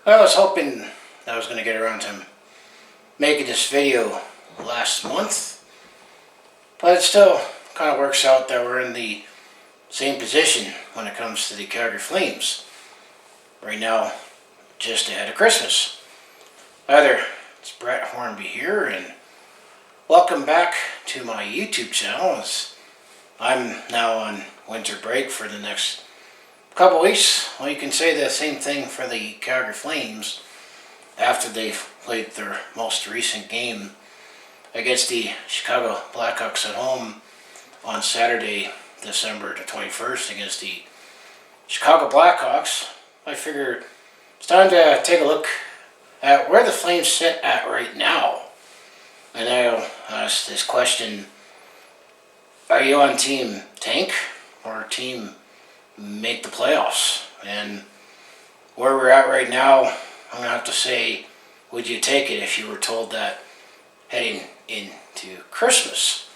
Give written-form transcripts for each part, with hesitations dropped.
I was hoping I was going to get around to making this video last month, but it still kind of works out that we're in the same position when it comes to the Calgary Flames. Right now, just ahead of Christmas. Hi there, it's Brett Hornby here, and welcome back to my YouTube channel. As I'm now on winter break for the next couple weeks. Well, you can say the same thing for the Calgary Flames after they've played their most recent game against the Chicago Blackhawks at home on Saturday, December the 21st against the Chicago Blackhawks. I figured it's time to take a look at where the Flames sit at right now. And I'll ask this question: are you on team tank or team make the playoffs? And where we're at right now, I'm going to have to say, would you take it if you were told that heading into Christmas?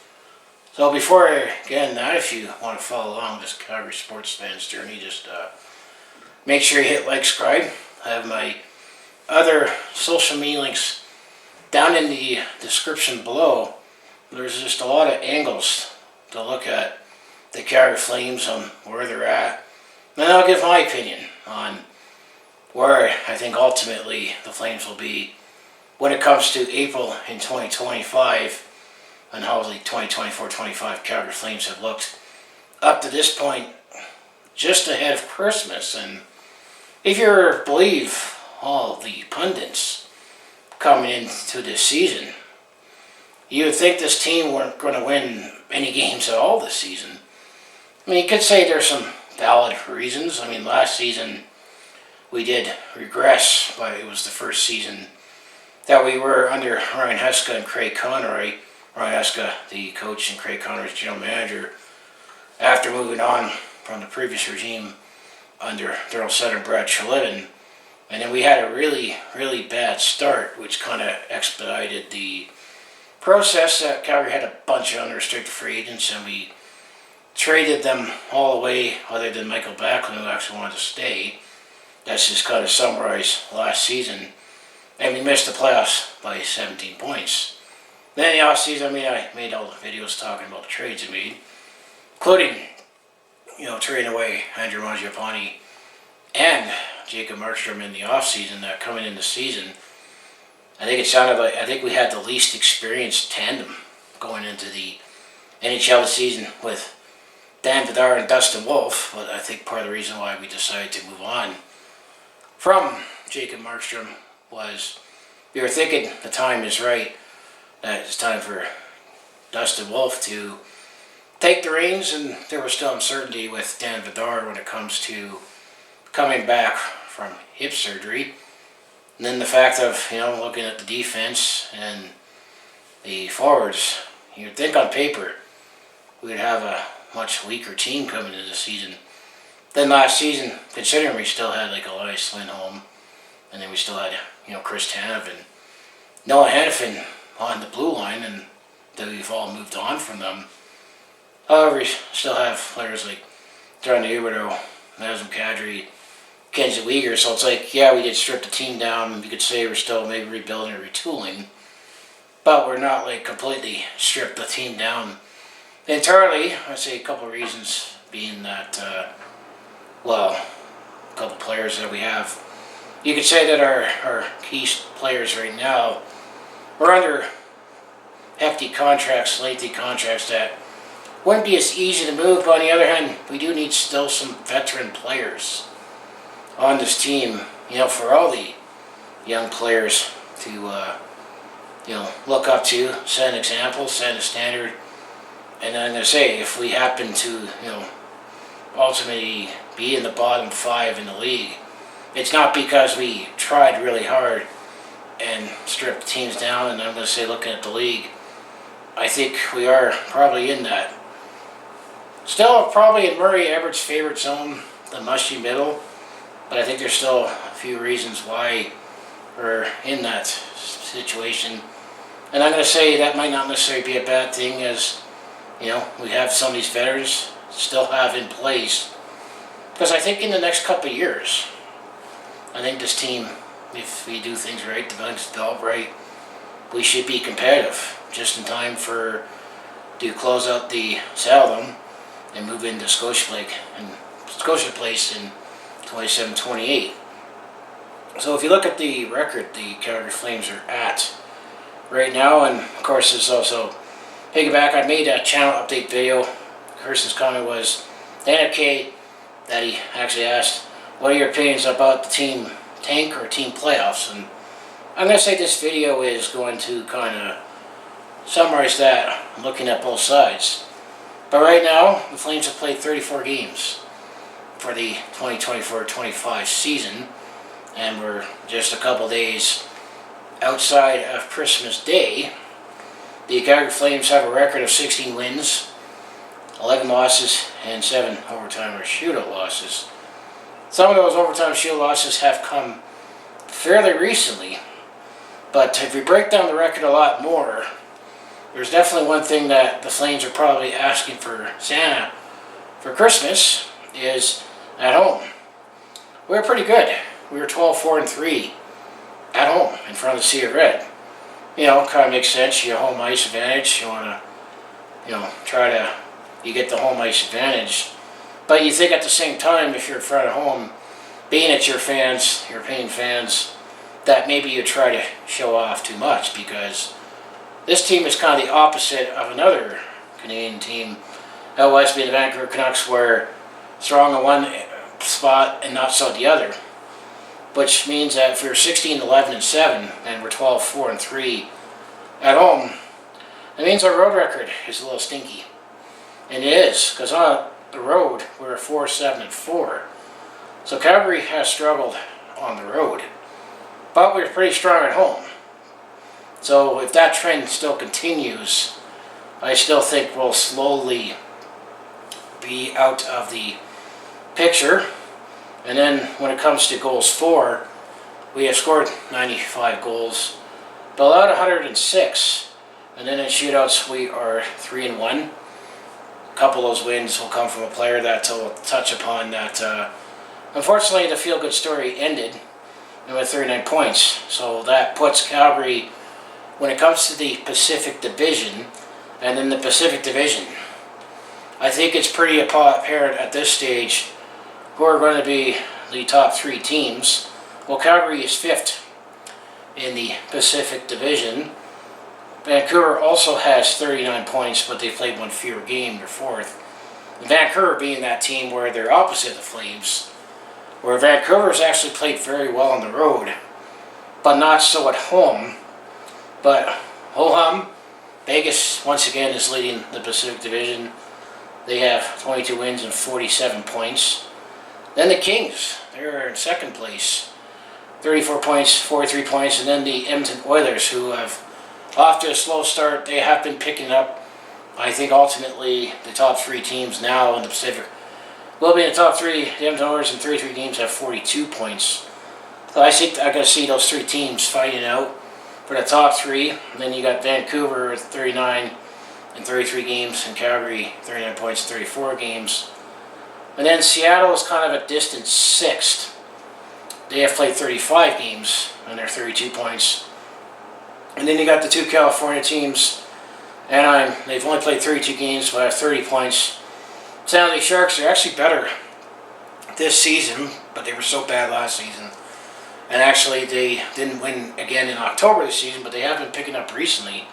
So before I get into that, if you want to follow along this Calgary sports fans journey, just make sure you hit like, subscribe. I have my other social media links down in the description below. There's just a lot of angles to look at the Calgary Flames on where they're at. And I'll give my opinion on where I think ultimately the Flames will be when it comes to April in 2025 and how the 2024-25 Calgary Flames have looked up to this point just ahead of Christmas. And if you believe all the pundits coming into this season, you would think this team weren't going to win any games at all this season. I mean, you could say there's some valid reasons. I mean, last season we did regress, but it was the first season that we were under Ryan Huska and Craig Conroy. Ryan Huska, the coach, and Craig Conroy, general manager, after moving on from the previous regime under Daryl Sutter and Brad Chalivin. And then we had a really, really bad start, which kind of expedited the process that Calgary had a bunch of unrestricted free agents, and we traded them all away other than Michael Backlund, who actually wanted to stay. That's just kind of summarized last season. And we missed the playoffs by 17 points. Then in the offseason, I made all the videos talking about the trades I made, including, trading away Andrew Mangiapane and Jacob Markstrom in the offseason. That coming in the season, I think we had the least experienced tandem going into the NHL season with Dan Vidar and Dustin Wolf. But I think part of the reason why we decided to move on from Jacob Markstrom was we were thinking the time is right, that it's time for Dustin Wolf to take the reins, and there was still uncertainty with Dan Vidar when it comes to coming back from hip surgery. And then the fact of, looking at the defense and the forwards, you'd think on paper we would have a much weaker team coming into the season than last season, considering we still had like Elias Lindholm, and then we still had, Chris Tanev and Noah Hannafin on the blue line, and that we've all moved on from them. However, we still have players like John Huberdeau, Nazem Kadri, Kenzie Weegar, so it's like, yeah, we did strip the team down. You could say we're still maybe rebuilding or retooling, but we're not like completely stripped the team down entirely. I'd say a couple of reasons being that, a couple players that we have. You could say that our key players right now are under hefty contracts, lengthy contracts that wouldn't be as easy to move, but on the other hand, we do need still some veteran players on this team, for all the young players to, look up to, set an example, set a standard. And I'm going to say, if we happen to, ultimately be in the bottom 5 in the league, it's not because we tried really hard and stripped teams down. And I'm going to say, looking at the league, I think we are probably in that. Still probably in Murray Everett's favorite zone, the mushy middle. But I think there's still a few reasons why we're in that situation. And I'm going to say that might not necessarily be a bad thing, as, we have some of these veterans still have in place. Because I think in the next couple of years, I think this team if we do things right, the things develop right, we should be competitive just in time to close out the Saddledom and move into Scotia Place in 27-28. So if you look at the record the Calgary Flames are at right now, and of course this also piggyback, I made a channel update video. Kirsten's comment was NFK that he actually asked, what are your opinions about the team tank or team playoffs? And I'm going to say this video is going to kind of summarize that, looking at both sides. But right now, the Flames have played 34 games for the 2024-25 season, and we're just a couple days outside of Christmas Day. The Calgary Flames have a record of 16 wins, 11 losses, and 7 overtime or shootout losses. Some of those overtime shootout losses have come fairly recently, but if we break down the record a lot more, there's definitely one thing that the Flames are probably asking for Santa for Christmas is at home. We were pretty good. We were 12-4-3 at home in front of the Sea of Red. You know, kind of makes sense. You get home ice advantage. You want to, you get the home ice advantage. But you think at the same time, if you're in front of home, being at your fans, your paying fans, that maybe you try to show off too much, because this team is kind of the opposite of another Canadian team out west, being the Vancouver Canucks, where strong in one spot and not so the other. Which means that if we're 16-11-7 and we're 12-4-3 at home, that means our road record is a little stinky. And it is, because on the road we're 4-7-4. So Calgary has struggled on the road, but we're pretty strong at home. So if that trend still continues, I still think we'll slowly be out of the picture. And then when it comes to goals for, we have scored 95 goals, but allowed 106. And then in shootouts we are 3-1. A couple of those wins will come from a player that we'll touch upon that unfortunately the feel-good story ended with 39 points. So that puts Calgary, when it comes to the Pacific Division, and in the Pacific Division, I think it's pretty apparent at this stage who are going to be the top 3 teams. Well, Calgary is 5th in the Pacific Division. Vancouver also has 39 points, but they played one fewer game. They're 4th. Vancouver being that team where they're opposite the Flames, where Vancouver's actually played very well on the road, but not so at home. But ho-hum, Vegas once again is leading the Pacific Division. They have 22 wins and 47 points. Then the Kings, they're in 2nd place, 34 points, 43 points. And then the Edmonton Oilers, who have off to a slow start, they have been picking up, I think ultimately the top 3 teams now in the Pacific will be in the top 3. The Edmonton Oilers and 33 teams have 42 points. So I think I got to see those 3 teams fighting out for the top 3. And then you got Vancouver with 39 and 33 games, and Calgary 39 points, 34 games. And then Seattle is kind of a distant 6th. They have played 35 games, and they're 32 points. And then you got the 2 California teams, Anaheim, they've only played 32 games, but have 30 points. San Jose Sharks are actually better this season, but they were so bad last season. And actually they didn't win again in October this season, but they have been picking up recently.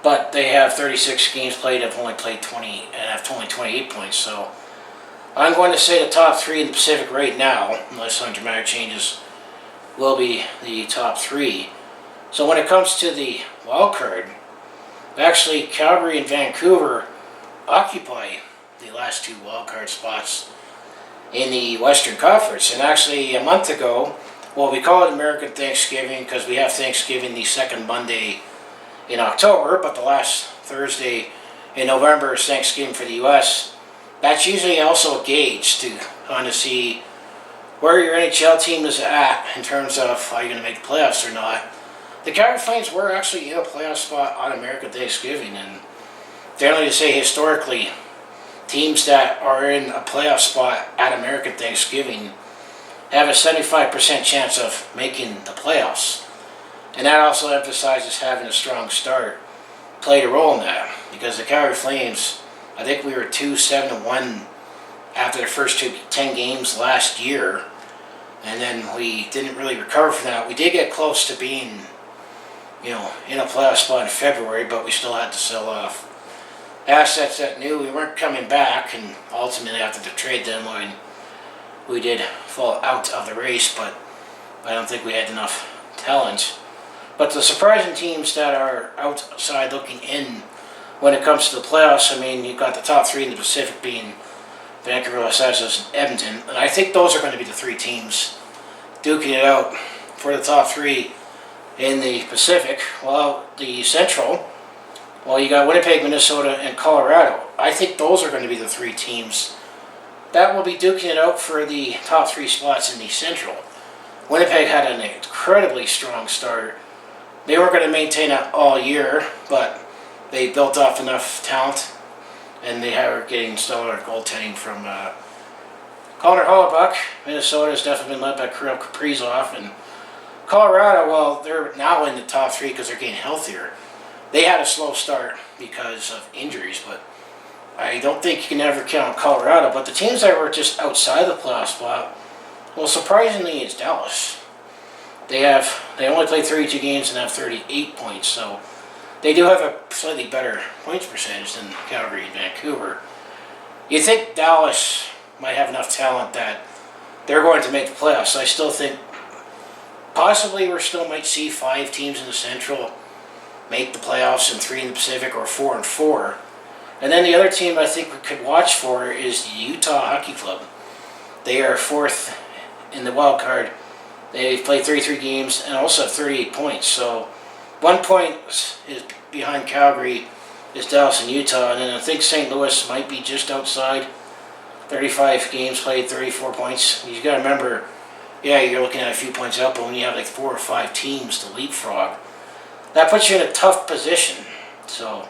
But they have 36 games played, have only played 20, and have only 28 points. So I'm going to say the top 3 in the Pacific right now, unless some dramatic changes, will be the top 3. So when it comes to the wild card, actually Calgary and Vancouver occupy the last 2 wild card spots in the Western Conference. And actually a month ago, well, we call it American Thanksgiving because we have Thanksgiving the 2nd Monday in October, but the last Thursday in November is Thanksgiving for the U.S. That's usually also a gauge to kind of see where your NHL team is at in terms of are you going to make the playoffs or not. The Calgary Flames were actually in a playoff spot on American Thanksgiving, and generally to say historically, teams that are in a playoff spot at American Thanksgiving have a 75% chance of making the playoffs. And that also emphasizes having a strong start played a role in that, because the Calgary Flames, I think we were 2-7-1 after the first 10 games last year, and then we didn't really recover from that. We did get close to being, in a playoff spot in February, but we still had to sell off assets that knew we weren't coming back, and ultimately after the trade deadline, we did fall out of the race, but I don't think we had enough talent. But the surprising teams that are outside looking in when it comes to the playoffs, you've got the top three in the Pacific being Vancouver, Los Angeles, and Edmonton. And I think those are going to be the three teams duking it out for the top three in the Pacific. Well, the Central, you got Winnipeg, Minnesota, and Colorado. I think those are going to be the three teams that will be duking it out for the top three spots in the Central. Winnipeg had an incredibly strong start. They weren't going to maintain it all year, but they built off enough talent, and they are getting stellar goaltending from Connor Hellebuyck. Minnesota has definitely been led by Kirill Kaprizov, and Colorado, they're now in the top three because they're getting healthier. They had a slow start because of injuries, but I don't think you can ever count Colorado. But the teams that were just outside the playoff spot, surprisingly, it's Dallas. They only played 32 games and have 38 points, so they do have a slightly better points percentage than Calgary and Vancouver. You think Dallas might have enough talent that they're going to make the playoffs. I still think possibly we still might see 5 teams in the Central make the playoffs and 3 in the Pacific, or 4 and 4. And then the other team I think we could watch for is the Utah Hockey Club. They are 4th in the wild card. They've played 33 games and also have 38 points. So 1 point is behind Calgary, is Dallas and Utah. And then I think St. Louis might be just outside. 35 games played, 34 points. You got to remember, you're looking at a few points up, but when you have like 4 or 5 teams to leapfrog, that puts you in a tough position. So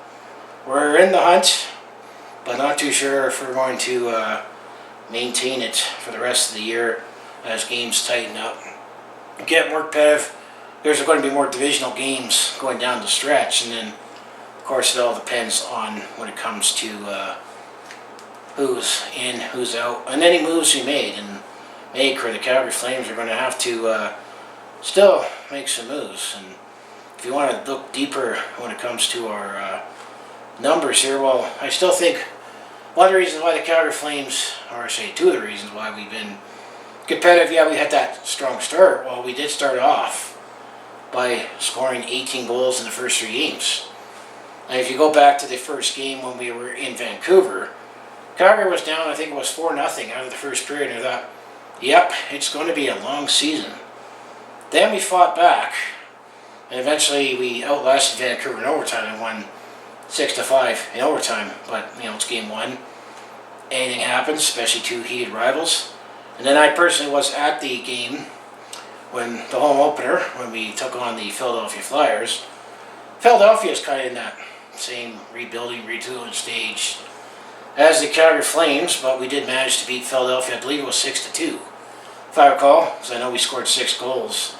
we're in the hunt, but not too sure if we're going to maintain it for the rest of the year as games tighten up. Get more competitive. There's going to be more divisional games going down the stretch, and then of course it all depends on when it comes to who's in, who's out, and any moves we made. And for the Calgary Flames are going to have to still make some moves. And if you want to look deeper when it comes to our numbers here, I still think one of the reasons why the Calgary Flames, or I say 2 of the reasons why we've been competitive, we had that strong start. We did start off by scoring 18 goals in the first 3 games. And if you go back to the first game when we were in Vancouver, Calgary was down, I think it was 4-0 out of the first period, and I thought, it's going to be a long season. Then we fought back, and eventually we outlasted Vancouver in overtime and won 6-5 in overtime. But, it's game 1. Anything happens, especially 2 heated rivals. And then I personally was at the game when the home opener, when we took on the Philadelphia Flyers. Philadelphia is kind of in that same rebuilding, retooling stage as the Calgary Flames, but we did manage to beat Philadelphia. I believe it was 6-2, if I recall, because I know we scored 6 goals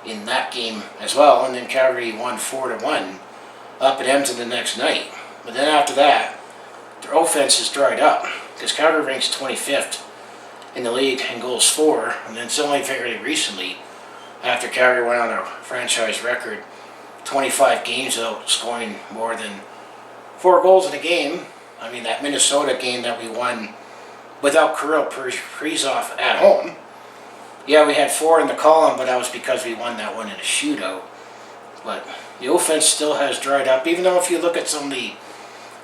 in that game as well. And then Calgary won 4-1 up at Edmonton the next night. But then after that, their offense has dried up, because Calgary ranks 25th in the league in goals for, and then it's only fairly recently, after Calgary went on a franchise record 25 games without scoring more than 4 goals in a game. That Minnesota game that we won without Kirill Kaprizov at home, we had 4 in the column, but that was because we won that one in a shootout. But the offense still has dried up, even though if you look at some of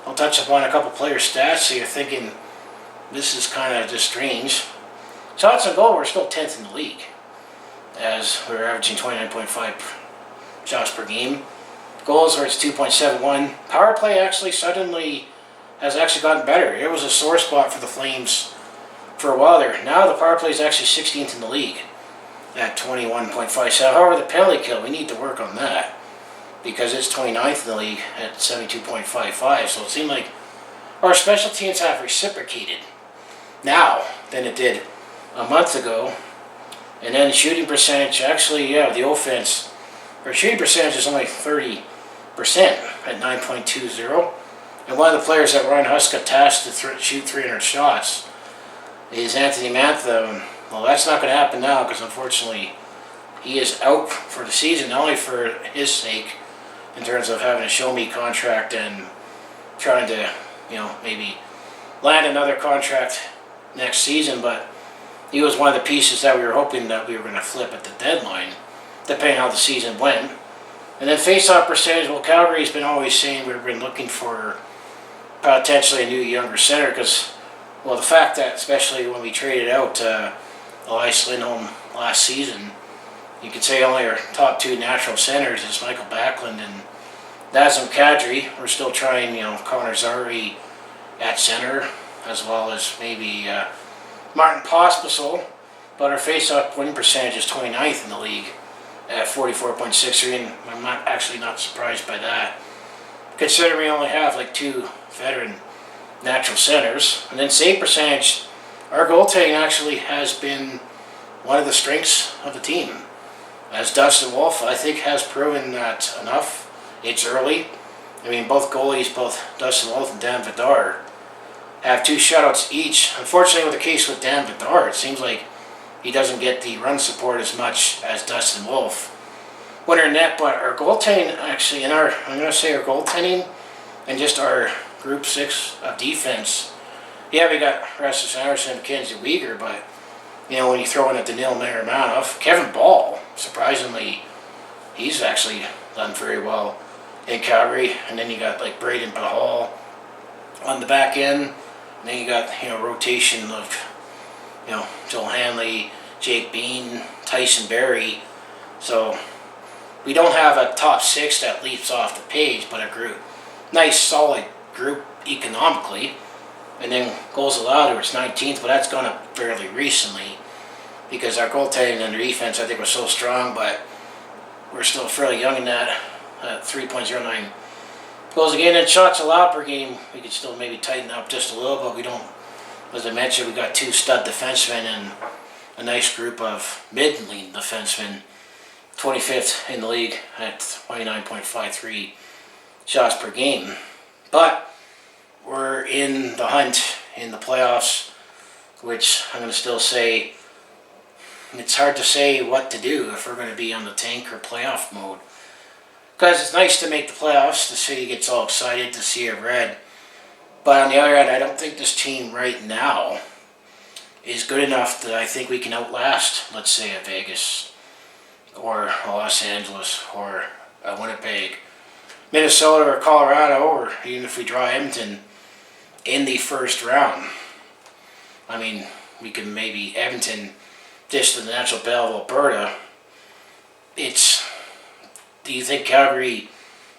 I'll touch upon a couple player stats, so you're thinking, this is kind of just strange. Shots on goal, we're still 10th in the league, as we're averaging 29.5 shots per game. Goals, where it's 2.71. Power play suddenly has gotten better. It was a sore spot for the Flames for a while there. Now the power play is actually 16th in the league at 21.57. However, the penalty kill, we need to work on that, because it's 29th in the league at 72.55. So it seemed like our special teams have reciprocated now than it did a month ago. And then shooting percentage, actually, yeah, the offense, our shooting percentage is only 30% at 9.20. And one of the players that Ryan Husk got tasked to shoot 300 shots is Anthony Mantha. Well, that's not going to happen now because unfortunately he is out for the season, not only for his sake in terms of having a show-me contract and trying to, maybe land another contract next season, but he was one of the pieces that we were hoping that we were going to flip at the deadline, depending on how the season went. And then face-off percentage, well, Calgary's been always saying we've been looking for potentially a new younger center because, well, the fact that especially when we traded out Elias Lindholm last season, you could say only our top two natural centers is Michael Backlund and Nazem Kadri. We're still trying, Connor Zary at center, as well as maybe Martin Pospisil, but our face-off winning percentage is 29th in the league at 44.63, and I'm not surprised by that, considering we only have like two veteran natural centers. And then save percentage, our goaltending actually has been one of the strengths of the team, as Dustin Wolf, I think, has proven that enough. It's early. I mean, both goalies, both Dustin Wolf and Dan Vidar, have 2 shutouts each. Unfortunately, with the case with Dan Vidar, it seems like he doesn't get the run support as much as Dustin Wolf. Winner net, but our goaltending actually, I'm going to say our goaltending and just our group 6 of defense. Yeah, we got Rasmus Anderson, Mackenzie Weegar, but when you throw in at Daniil Maramanov, Kevin Ball, surprisingly, he's actually done very well in Calgary. And then you got like Braden Bahal on the back end. And then you got rotation of Joel Hanley, Jake Bean, Tyson Berry. So we don't have a top 6 that leaps off the page, but a group, nice solid group economically. And then goals allowed, it's 19th, but that's gone up fairly recently because our goaltending and our defense, I think, was so strong, but we're still fairly young in that, 3.09 goals again. And shots allowed per game, we could still maybe tighten up just a little, but we don't. As I mentioned, we got 2 stud defensemen and a nice group of mid-lean defensemen, 25th in the league at 29.53 shots per game. But we're in the hunt in the playoffs, which I'm going to still say it's hard to say what to do if we're going to be on the tank or playoff mode. Because it's nice to make the playoffs, the city gets all excited to see it red. But on the other hand, I don't think this team right now is good enough that I think we can outlast, let's say, a Vegas or a Los Angeles or a Winnipeg, Minnesota or Colorado, or even if we draw Edmonton in the first round. I mean, we could maybe Edmonton, just the natural bell of Alberta. Do you think Calgary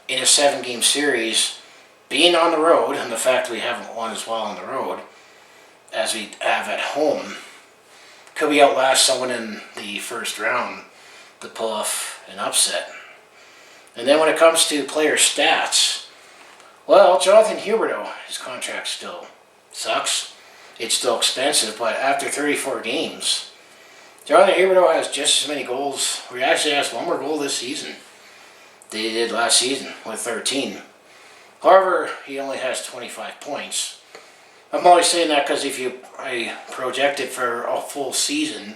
in a 7-game series, being on the road, and the fact we haven't won as well on the road as we have at home, could we outlast someone in the first round to pull off an upset? And then when it comes to player stats, well, Jonathan Huberdeau, his contract still sucks. It's still expensive, but after 34 games, Jonathan Huberdeau has just as many goals. He actually has one more goal this season than he did last season with 13. However, he only has 25 points. I'm only saying that because if I project it for a full season,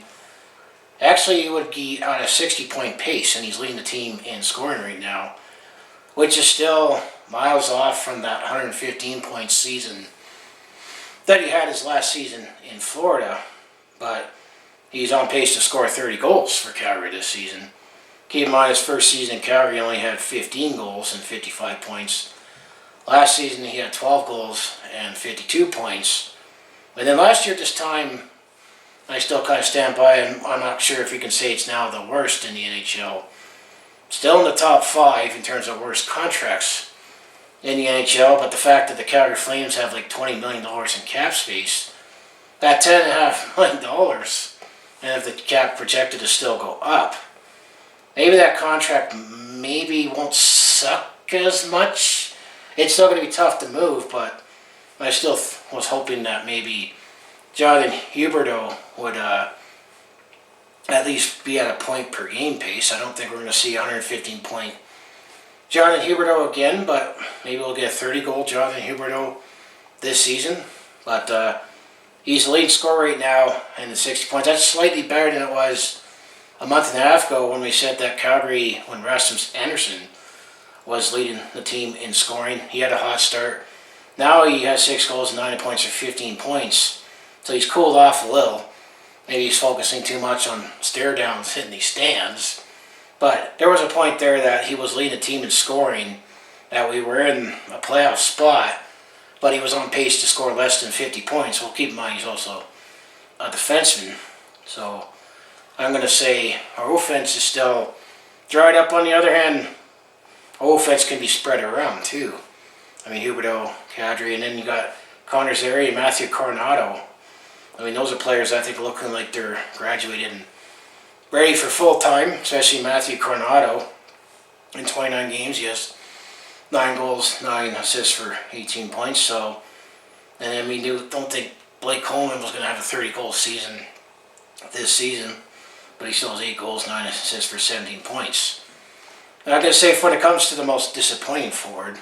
actually he would be on a 60-point pace, and he's leading the team in scoring right now, which is still miles off from that 115-point season that he had his last season in Florida. But he's on pace to score 30 goals for Calgary this season. Keep in mind, his first season in Calgary only had 15 goals and 55 points. Last season he had 12 goals and 52 points. And then last year at this time, I still kind of stand by, and I'm not sure if you can say it's now the worst in the NHL. Still in the top 5 in terms of worst contracts in the NHL, but the fact that the Calgary Flames have like $20 million in cap space, that $10.5 million, and if the cap projected to still go up, maybe that contract maybe won't suck as much. It's still going to be tough to move, but I still was hoping that maybe Jonathan Huberdeau would at least be at a point per game pace. I don't think we're going to see 115 point Jonathan Huberdeau again, but maybe we'll get a 30 goal Jonathan Huberdeau this season. But he's the lead scorer right now in the 60 points. That's slightly better than it was a month and a half ago when we said that Calgary, when Rasmus Anderson was leading the team in scoring. He had a hot start. Now he has 6 goals and 9 points or 15 points. So he's cooled off a little. Maybe he's focusing too much on stare downs hitting these stands. But there was a point there that he was leading the team in scoring, that we were in a playoff spot, but he was on pace to score less than 50 points. Well, keep in mind he's also a defenseman. So I'm going to say our offense is still dried up. On the other hand, our offense can be spread around too. I mean, Huberdeau, Kadri, and then you got Connor Zary and Matthew Coronado. I mean, those are players I think looking like they're graduated and ready for full time, especially Matthew Coronado. In 29 games, he has 9 goals, 9 assists for 18 points. So, and then we don't think Blake Coleman was going to have a 30-goal season this season, but he still has 8 goals, 9 assists for 17 points. And I'm going to say, when it comes to the most disappointing forward,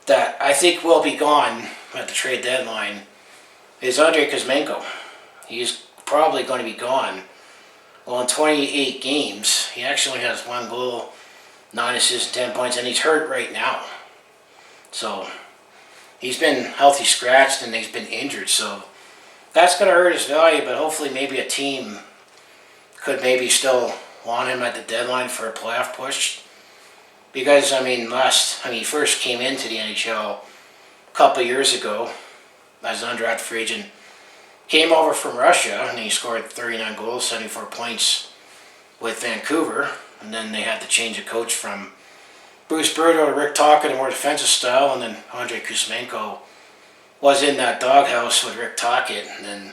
that I think will be gone at the trade deadline is Andrei Kuzmenko. He's probably going to be gone. Well, in 28 games, he actually has 1 goal, 9 assists, and 10 points, and he's hurt right now. So he's been healthy scratched and he's been injured. So that's going to hurt his value, but hopefully maybe a team could maybe still want him at the deadline for a playoff push. Because, he first came into the NHL a couple of years ago as an undrafted free agent. Came over from Russia and he scored 39 goals, 74 points with Vancouver. And then they had to change a coach from Bruce Berto to Rick Tocchet, a more defensive style. And then Andrei Kuzmenko was in that doghouse with Rick Tocchet. And then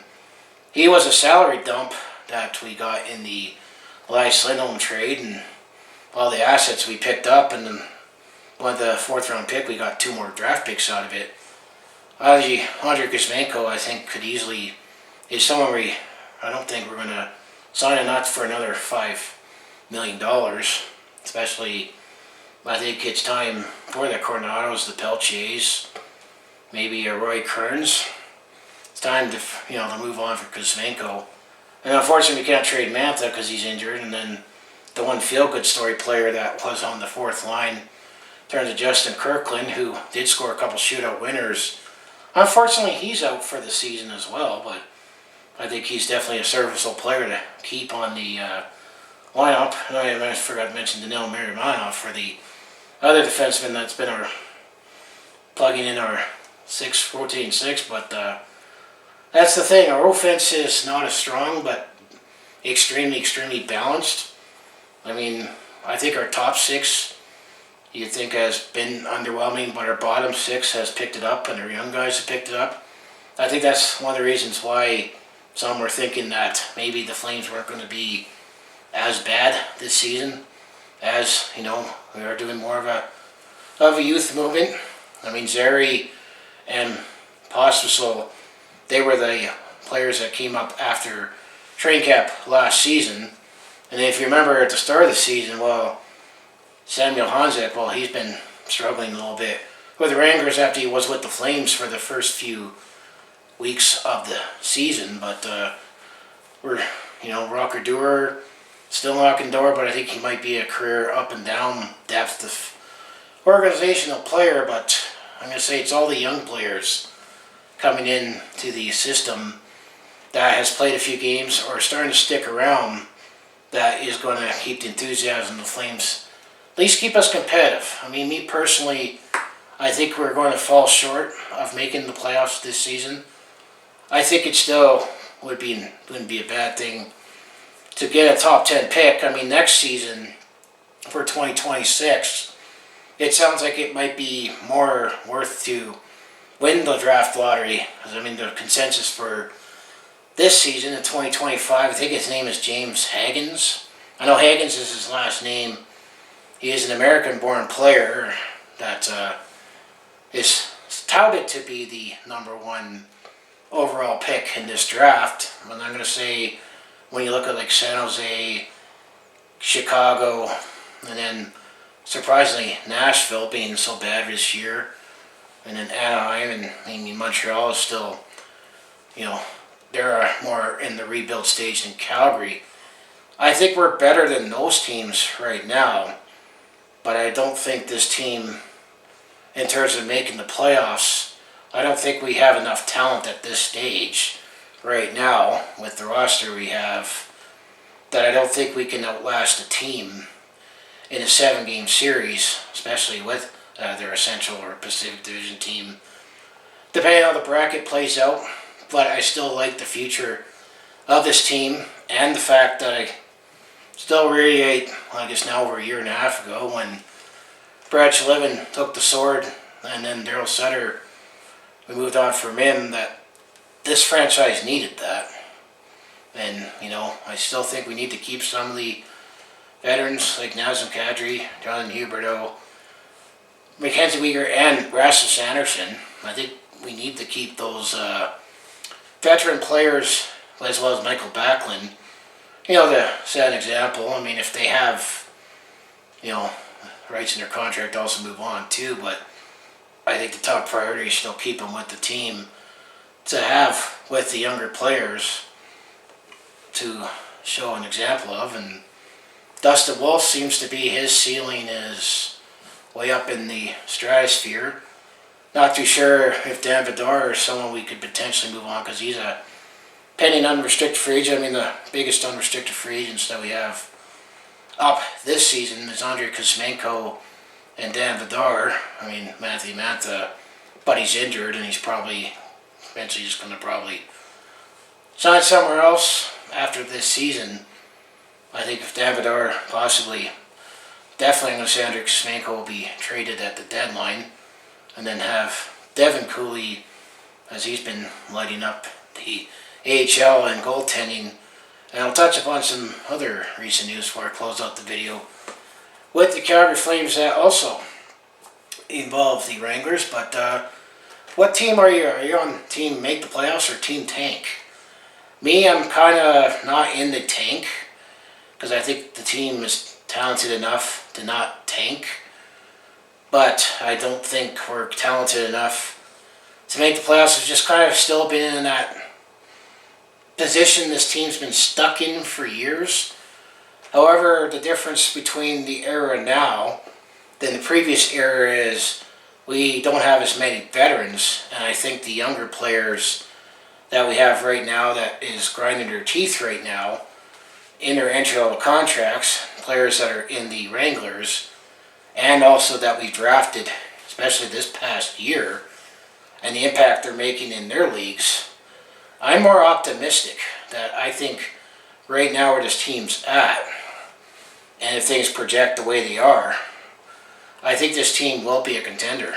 he was a salary dump that we got in the Elias Lindholm trade. And all the assets we picked up, and then with the 4th round pick, we got 2 more draft picks out of it. Andrei Kuzmenko, I think, could easily is someone I don't think we're going to sign him not for another $5 million, especially I think it's time for the Coronados, the Peltiers, maybe a Roy Kearns. It's time to move on for Kuzmenko. And unfortunately, we can't trade Mantha because he's injured, and then the one feel-good story player that was on the 4th line turns to Justin Kirkland, who did score a couple shootout winners. Unfortunately, he's out for the season as well, but I think he's definitely a serviceable player to keep on the lineup. And I forgot to mention Danil Marimanov for the other defenseman that's been plugging in our rotating 6, but that's the thing. Our offense is not as strong, but extremely, extremely balanced. I think our top 6, you'd think, has been underwhelming, but our bottom 6 has picked it up, and our young guys have picked it up. I think that's one of the reasons why some were thinking that maybe the Flames weren't going to be as bad this season, as, we are doing more of a youth movement. Zary and Pospisil, they were the players that came up after training camp last season. And if you remember at the start of the season, Samuel Honzek, he's been struggling a little bit with the Rangers after he was with the Flames for the first few weeks of the season. But Rocker Dewar still knocking door, but I think he might be a career up and down depth of organizational player. But I'm going to say it's all the young players coming in to the system that has played a few games or starting to stick around that is going to keep the enthusiasm of the Flames, at least keep us competitive. Me personally, I think we're going to fall short of making the playoffs this season. I think it still wouldn't be a bad thing to get a top 10 pick. Next season for 2026, it sounds like it might be more worth to win the draft lottery. Because the consensus for this season in 2025, I think his name is James Haggins. I know Haggins is his last name. He is an American-born player that is touted to be the number 1 overall pick in this draft. And I'm going to say when you look at like San Jose, Chicago, and then surprisingly Nashville being so bad this year, and then Anaheim, and I mean Montreal is still, they're more in the rebuild stage than Calgary. I think we're better than those teams right now, but I don't think this team, in terms of making the playoffs, I don't think we have enough talent at this stage right now with the roster we have that I don't think we can outlast a team in a 7-game series, especially with their Central or Pacific Division team, depending on how the bracket plays out. But I still like the future of this team, and the fact that I still reiterate, I guess now over a year and a half ago, when Brad Shalivin took the sword and then Daryl Sutter, we moved on from him, that this franchise needed that. And, I still think we need to keep some of the veterans like Nazem Kadri, Jonathan Huberdeau, Mackenzie Weegar, and Rasmus Anderson. I think we need to keep those veteran players, as well as Michael Backlund, to set an example. I mean, if they have, rights in their contract, also move on too. But I think the top priority is still keep them with the team to have with the younger players to show an example of. And Dustin Wolf seems to be, his ceiling is way up in the stratosphere. Not too sure if Dan Vidar is someone we could potentially move on, because he's a pending unrestricted free agent. I mean, the biggest unrestricted free agents that we have up this season is Andrei Kuzmenko and Dan Vidar. I mean, Matthew Mantha, but he's injured, and he's probably eventually just going to probably sign somewhere else after this season. I think if Dan Vidar possibly, definitely going to say Andrei Kuzmenko will be traded at the deadline, and then have Devin Cooley, as he's been lighting up the AHL and goaltending. And I'll touch upon some other recent news before I close out the video with the Calgary Flames that also involve the Wranglers. But what team are you? Are you on team make the playoffs or team tank? Me, I'm kind of not in the tank, because I think the team is talented enough to not tank. But I don't think we're talented enough to make the playoffs. We've just kind of still been in that position this team's been stuck in for years. However, the difference between the era now than the previous era is we don't have as many veterans, and I think the younger players that we have right now that is grinding their teeth right now in their entry-level contracts, players that are in the Wranglers, and also that we drafted, especially this past year, and the impact they're making in their leagues, I'm more optimistic that I think right now where this team's at, and if things project the way they are, I think this team will be a contender.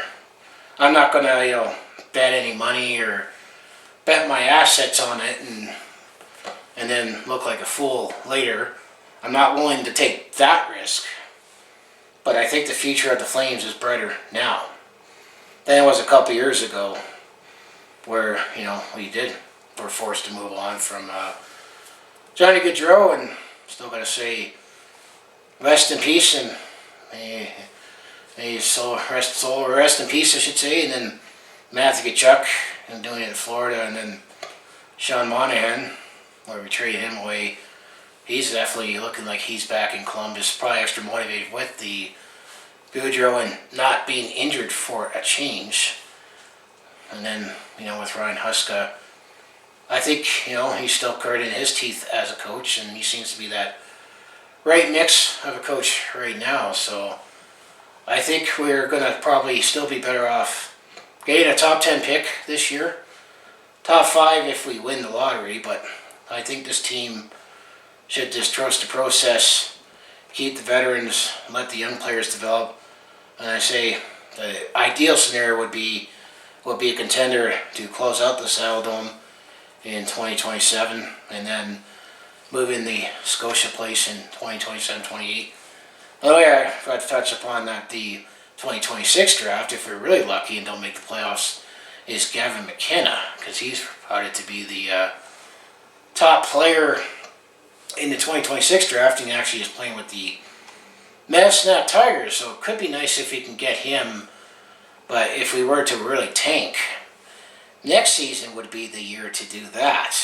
I'm not going to, bet any money or bet my assets on it and then look like a fool later. I'm not willing to take that risk. But I think the future of the Flames is brighter now than it was a couple years ago, where, we're forced to move on from Johnny Gaudreau, and still got to say rest in peace, and rest in peace, I should say, and then Matthew Tkachuk, and doing it in Florida, and then Sean Monahan, where we traded him away. He's definitely looking like he's back in Columbus, probably extra motivated with the Gaudreau and not being injured for a change. And then, with Ryan Huska, I think, he's still cutting his teeth as a coach, and he seems to be that right mix of a coach right now. So I think we're going to probably still be better off getting a top 10 pick this year. Top 5 if we win the lottery, but I think this team should just trust the process, keep the veterans, let the young players develop. And I say the ideal scenario would be a contender to close out the Saddledome in 2027, and then move in the Scotia Place in 2027-28. Another way I forgot to touch upon that the 2026 draft, if we're really lucky and don't make the playoffs, is Gavin McKenna, because he's reported to be the top player in the 2026 draft, and actually is playing with the Medicine Tigers, so it could be nice if we can get him. But if we were to really tank, next season would be the year to do that,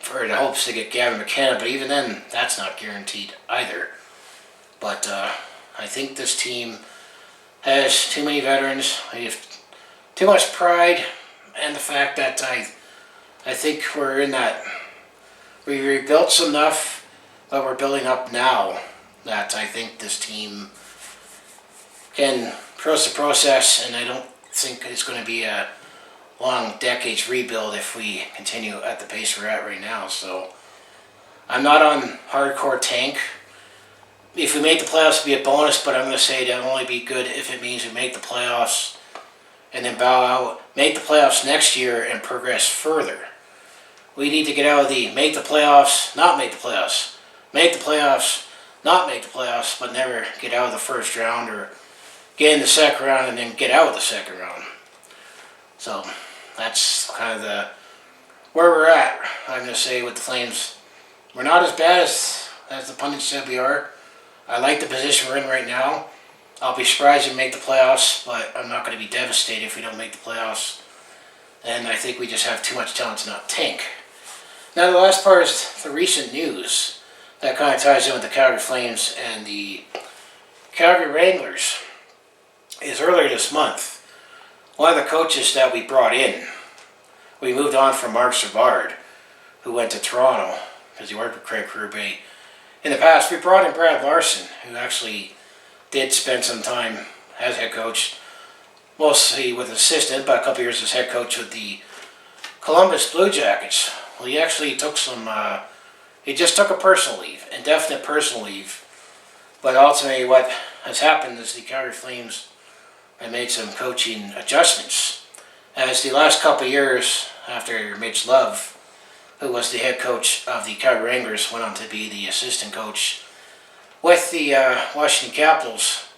for the hopes to get Gavin McKenna, but even then, that's not guaranteed either. But I think this team has too many veterans. We have too much pride, and the fact that I think we're in that, we rebuilt enough, but we're building up now, that I think this team can trust the process, and I don't think it's going to be a long decades rebuild if we continue at the pace we're at right now. So I'm not on hardcore tank. If we make the playoffs, it'd be a bonus, but I'm going to say that'll only be good if it means we make the playoffs and then bow out, make the playoffs next year and progress further. We need to get out of the make the playoffs, not make the playoffs, make the playoffs, not make the playoffs, but never get out of the first round or get in the second round and then get out of the second round. So that's kind of where we're at. I'm going to say with the Flames, we're not as bad as the pundits said we are. I like the position we're in right now. I'll be surprised if we make the playoffs, but I'm not going to be devastated if we don't make the playoffs. And I think we just have too much talent to not tank. Now the last part is the recent news that kind of ties in with the Calgary Flames and the Calgary Wranglers. Is earlier this month, one of the coaches that we brought in, we moved on from Mark Savard, who went to Toronto because he worked with Craig Berube. In the past, we brought in Brad Larson, who actually did spend some time as head coach, mostly with assistant, but a couple years as head coach with the Columbus Blue Jackets. Well, he actually took he just took a personal leave, indefinite personal leave. But ultimately what has happened is the Calgary Flames have made some coaching adjustments. As the last couple of years after Mitch Love, who was the head coach of the Calgary Wranglers, went on to be the assistant coach with the Washington Capitals.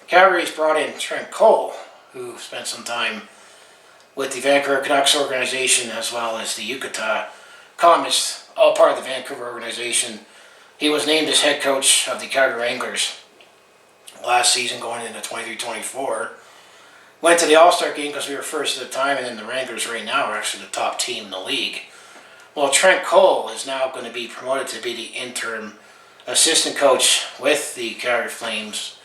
Calgary's brought in Trent Cole, who spent some time with the Vancouver Canucks organization as well as the Yucatan Comets, all part of the Vancouver organization. He was named as head coach of the Calgary Wranglers last season going into 23-24. Went to the All-Star game because we were first at the time, and then the Wranglers right now are actually the top team in the league. Well, Trent Cole is now going to be promoted to be the interim assistant coach with the Calgary Flames,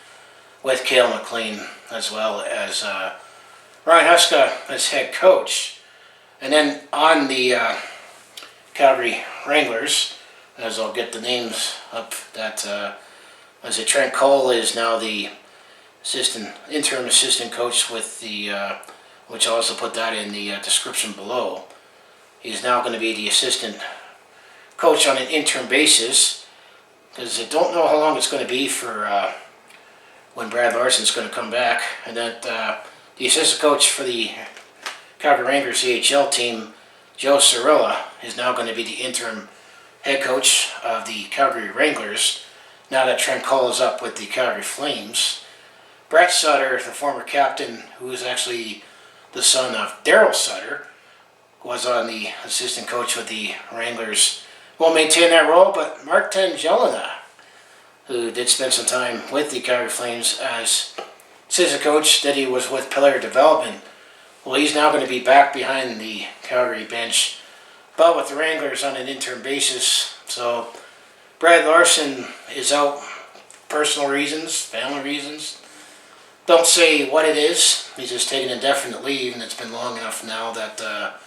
with Cale McLean, as well as Ryan Huska as head coach. And then on the Calgary Wranglers, as I'll get the names up, that as Trent Cole is now the interim assistant coach with the, which I'll also put that in the description below. He's now going to be the assistant coach on an interim basis, because I don't know how long it's going to be for when Brad Larson's going to come back. And that the assistant coach for the Calgary Wranglers CHL team, Joe Cirilla, is now going to be the interim head coach of the Calgary Wranglers, now that Trent Cole is up with the Calgary Flames. Brett Sutter, the former captain, who is actually the son of Daryl Sutter, was on the assistant coach with the Wranglers, will maintain that role, but Mark Tangellina, who did spend some time with the Calgary Flames as assistant coach, that he was with Player Development, well, he's now going to be back behind the Calgary bench, but with the Wranglers on an interim basis. So Brad Larson is out, personal reasons, family reasons. Don't say what it is. He's just taking indefinite leave, and it's been long enough now that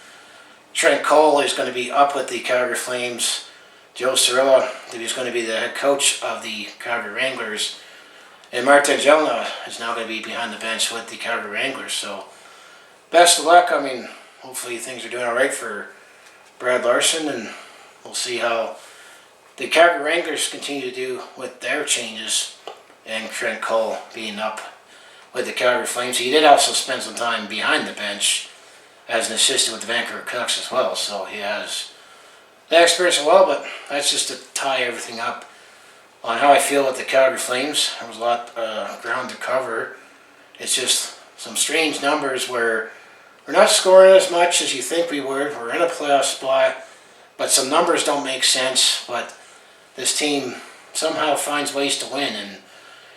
Trent Cole is going to be up with the Calgary Flames. Joe Cirilla, that he's going to be the head coach of the Calgary Wranglers. And Martin Jelna is now going to be behind the bench with the Calgary Wranglers. So best of luck. I mean, hopefully things are doing all right for Brad Larson, and we'll see how the Calgary Wranglers continue to do with their changes, and Trent Cole being up with the Calgary Flames. He did also spend some time behind the bench as an assistant with the Vancouver Canucks as well, so he has that experience as well. But that's just to tie everything up on how I feel with the Calgary Flames. There was a lot of ground to cover. It's just some strange numbers where we're not scoring as much as you think we would. We're in a playoff spot, but some numbers don't make sense. But this team somehow finds ways to win, and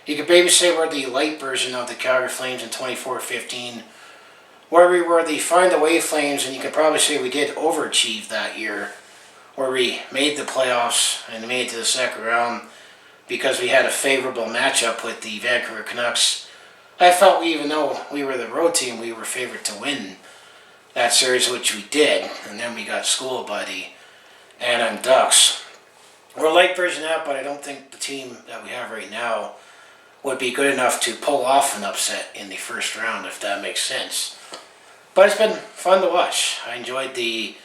you could maybe say we're the light version of the Calgary Flames in 24-15, where we were the find-a-way Flames, and you could probably say we did overachieve that year, where we made the playoffs and made it to the second round because we had a favorable matchup with the Vancouver Canucks. I felt even though we were the road team, we were favored to win that series, which we did, and then we got schooled by the Anaheim Ducks. We're a light version of that, but I don't think the team that we have right now would be good enough to pull off an upset in the first round, if that makes sense. But it's been fun to watch. I enjoyed the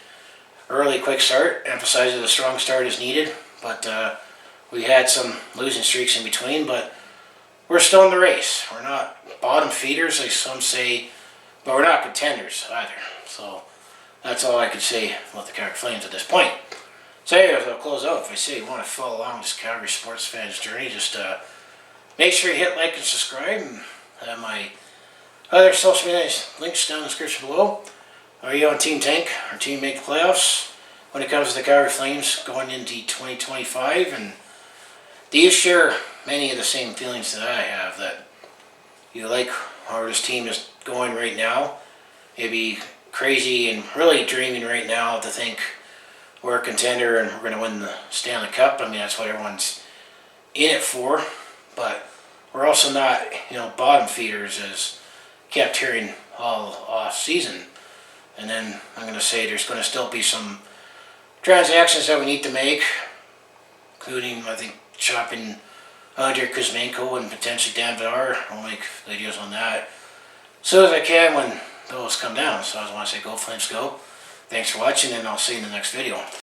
early quick start, emphasizing the strong start is needed, but we had some losing streaks in between, but we're still in the race. We're not bottom feeders, like some say, but we're not contenders either. So that's all I could say about the Calgary Flames at this point. So anyways, I'll close out. If I say you want to follow along this Calgary sports fans journey, just make sure you hit like and subscribe, and my other social media links down in the description below. Are you on Team Tank or Team Make the Playoffs when it comes to the Calgary Flames going into 2025? And do you share many of the same feelings that I have, that you like how this team is going right now? It'd be crazy and really dreaming right now to think we're a contender and we're going to win the Stanley Cup. I mean, that's what everyone's in it for. But we're also not, bottom feeders, as kept hearing all off season. And then I'm going to say there's going to still be some transactions that we need to make, including, I think, shopping Andrei Kuzmenko and potentially Dan Vidar. I'll make videos on that as soon as I can when those come down. So I just want to say go Flames go. Thanks for watching, and I'll see you in the next video.